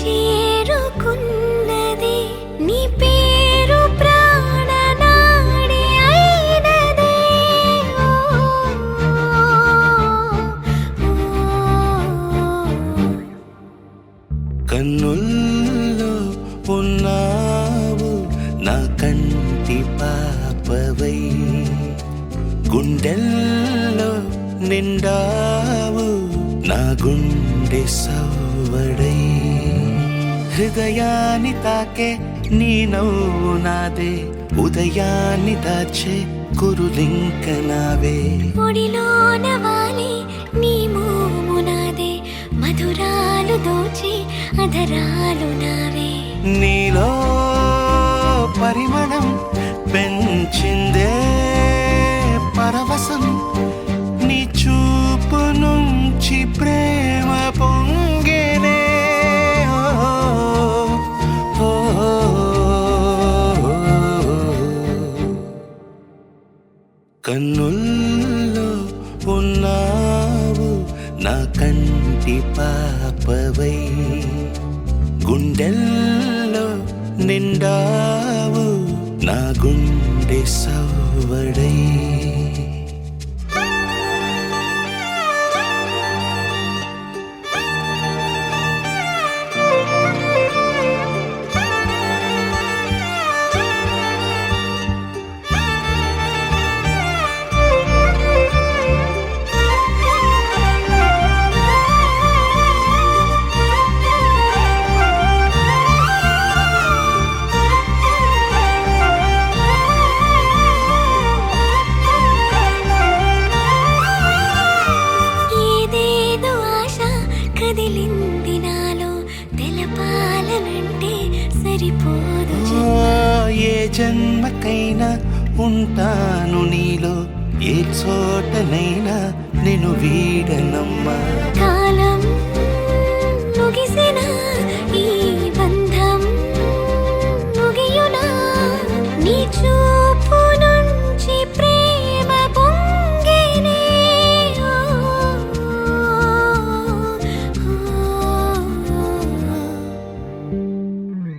చేరుకున్నది నీ పేరు ప్రాణనాడి అయినదే కన్నుల్లో ఉన్నావు నా కంటి పాపవై గుండెల్లో నిండావు నా గుండె సవ్వడై హృదయాన్ని తాకే నీ నవ్వు నాదే ఉదయాన్ని దాచే కురులింక నావే ఒడిలోన వాలి నీ మోము నాదే మధురాలు దోచి అధరాలు నావే నీలో పరిమళం పెంచిందే పరవశం నీ చూపు నుంచి ప్రేమ పొంగేనే కన్నుల్లో ఉన్నావు నా కంటి పాపవై గుండెల్లో నిండావు నా గుండె సవ్వడై కదిలింది నాలో తెలపాలనంటే సరిపోదు ఏ జన్మకైనా ఉంటాను నీలో ఏ చోటనైనా నేను వీడనమ్మా కాలం ముగిసి